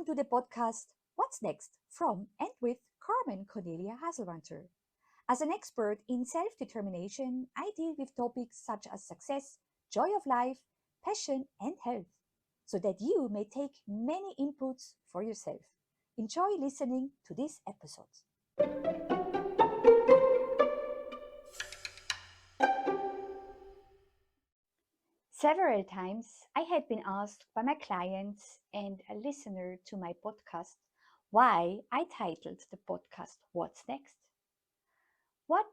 to the podcast What's Next from and with Carmen Cornelia Haselwanter. As an expert in self determination, I deal with topics such as success, joy of life, passion, and health, so that you may take many inputs for yourself. Enjoy listening to this episode. Several times I had been asked by my clients and a listener to my podcast why I titled the podcast What's Next? What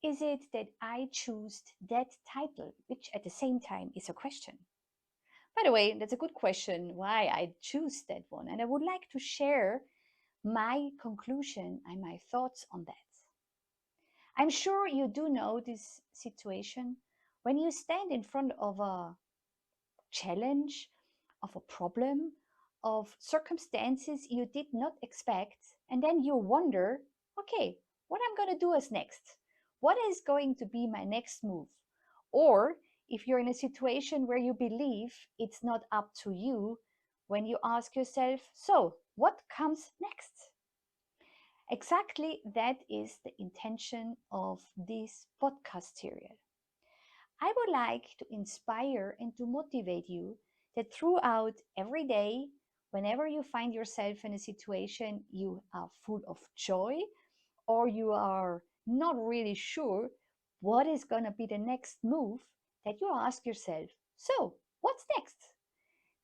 is it that I chose that title, which at the same time is a question? By the way, that's a good question why I choose that one, and I would like to share my conclusion and my thoughts on that. I'm sure you do know this situation when you stand in front of a challenge, of a problem, of circumstances you did not expect, and then you wonder, okay, what I'm going to do as next? What is going to be my next move? Or if you're in a situation where you believe it's not up to you, when you ask yourself, so what comes next? Exactly that is the intention of this podcast series. I would like to inspire and to motivate you that throughout every day, whenever you find yourself in a situation you are full of joy or you are not really sure what is going to be the next move, that you ask yourself, so what's next?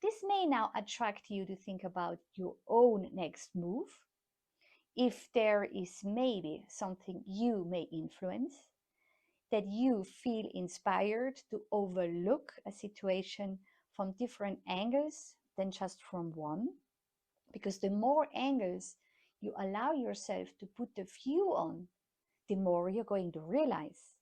This may now attract you to think about your own next move. If there is maybe something you may influence, that you feel inspired to overlook a situation from different angles than just from one. Because the more angles you allow yourself to put the view on, the more you're going to realize.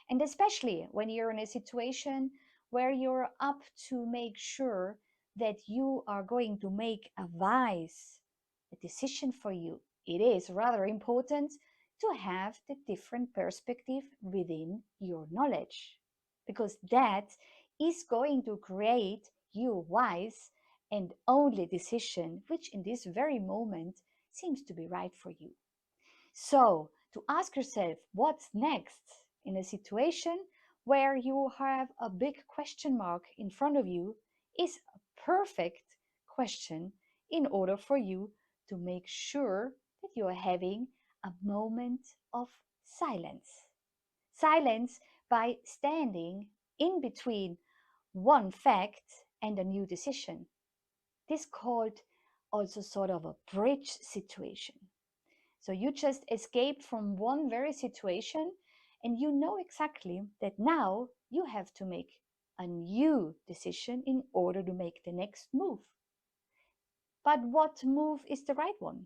And especially when you're in a situation where you're up to make sure that you are going to make a wise decision for you, it is rather important to have the different perspective within your knowledge, because that is going to create your wise and only decision which in this very moment seems to be right for you. So to ask yourself what's next in a situation where you have a big question mark in front of you is a perfect question in order for you to make sure that you are having a moment of silence. Silence by standing in between one fact and a new decision. This called also sort of a bridge situation. So you just escaped from one very situation and you know exactly that now you have to make a new decision in order to make the next move. But what move is the right one?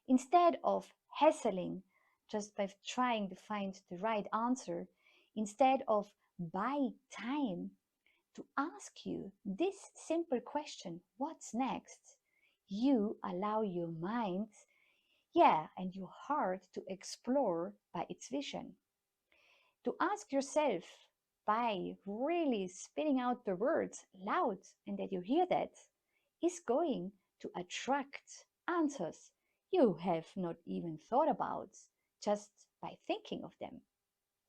Instead of hassling just by trying to find the right answer, instead of buy time to ask you this simple question, what's next? You allow your mind, and your heart to explore by its vision. To ask yourself by really spitting out the words loud and that you hear that is going to attract answers you have not even thought about just by thinking of them.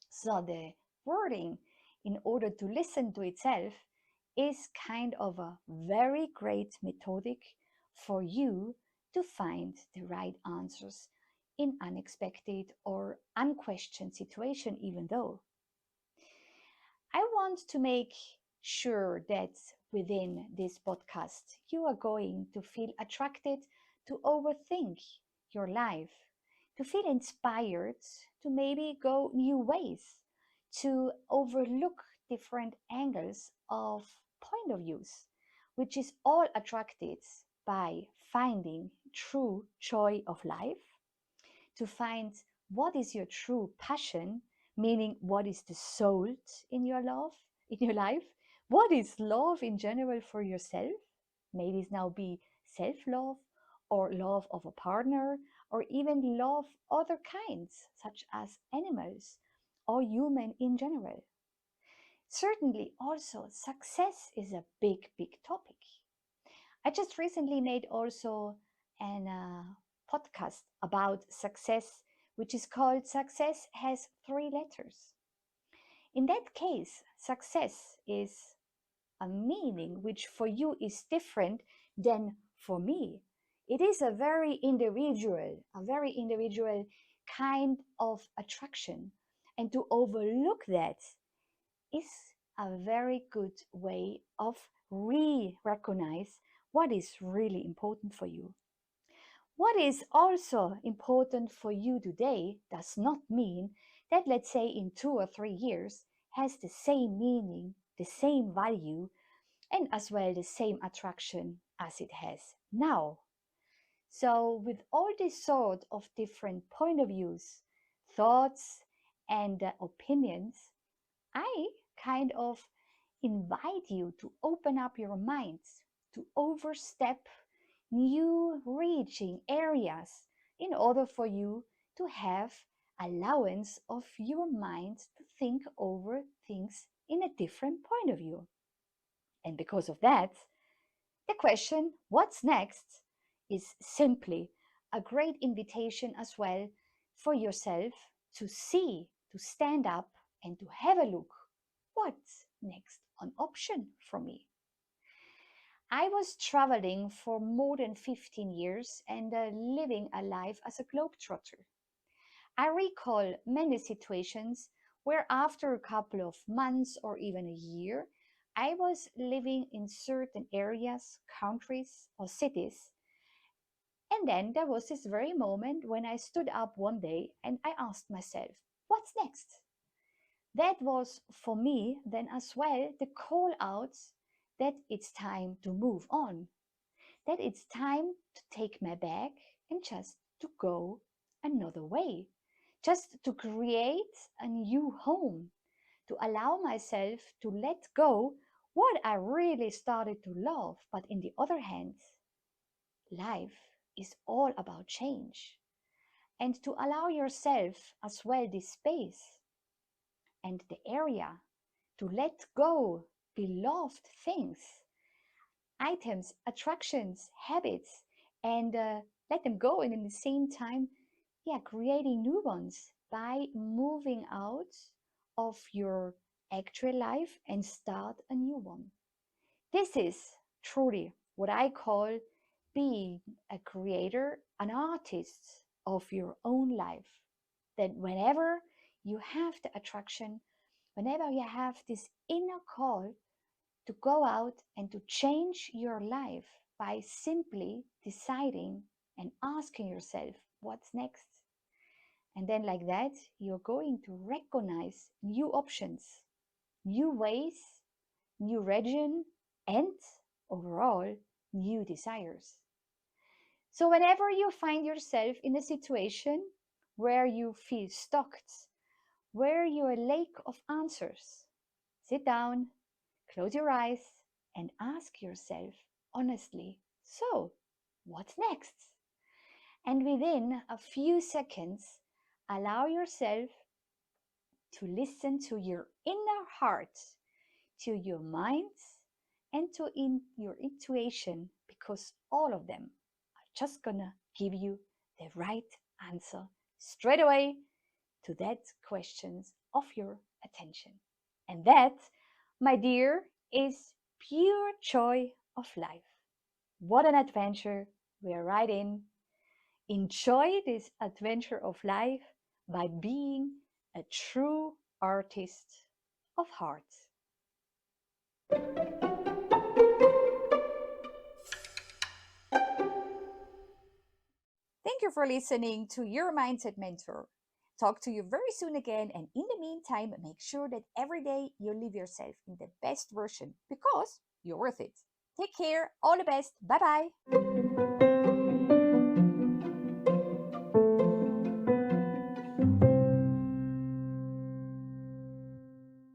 So the wording, in order to listen to itself, is kind of a very great methodic for you to find the right answers in unexpected or unquestioned situation, even though. I want to make sure that within this podcast, you are going to feel attracted to overthink your life, to feel inspired to maybe go new ways, to overlook different angles of point of views, which is all attracted by finding true joy of life, to find what is your true passion, meaning what is the soul in your love, in your life, what is love in general for yourself. Maybe it's now be self-love or love of a partner or even love other kinds such as animals or human in general. Certainly also success is a big topic. I just recently made also an podcast about success, which is called Success Has Three Letters. In that case, success is a meaning which for you is different than for me. It is a very individual kind of attraction. And to overlook that is a very good way of recognize what is really important for you. What is also important for you today does not mean that, let's say, in 2 or 3 years has the same meaning, the same value, and as well the same attraction as it has now. So, with all this sort of different point of views, thoughts, and opinions, I kind of invite you to open up your minds, to overstep new reaching areas in order for you to have allowance of your mind to think over things in a different point of view. And because of that, the question, what's next, is simply a great invitation as well for yourself to see, to stand up, and to have a look. What's next on option for me? I was traveling for more than 15 years and living a life as a globetrotter. I recall many situations where, after a couple of months or even a year, I was living in certain areas, countries, or cities. And then there was this very moment when I stood up one day and I asked myself, what's next? That was for me then as well the call out that it's time to move on, that it's time to take my bag and just to go another way, just to create a new home, to allow myself to let go what I really started to love. But in the other hand, life is all about change, and to allow yourself as well this space and the area to let go beloved things, items, attractions, habits, and let them go. And in the same time, yeah, creating new ones by moving out of your actual life and start a new one. This is truly what I call being a creator, an artist of your own life. That whenever you have the attraction, whenever you have this inner call to go out and to change your life by simply deciding and asking yourself, what's next? And then, like that, you're going to recognize new options, new ways, new region, and overall, new desires. So, whenever you find yourself in a situation where you feel stuck, where you're a lake of answers, sit down, close your eyes, and ask yourself honestly, so what's next? And within a few seconds, allow yourself to listen to your inner heart, to your mind, and to your intuition, because all of them are just gonna give you the right answer straight away to that questions of your attention. And that, my dear, is pure joy of life. What an adventure we are right in. Enjoy this adventure of life by being a true artist of heart. Thank you for listening to Your Mindset Mentor. Talk to you very soon again, and in the meantime, make sure that every day you live yourself in the best version because you're worth it. Take care, all the best, bye bye.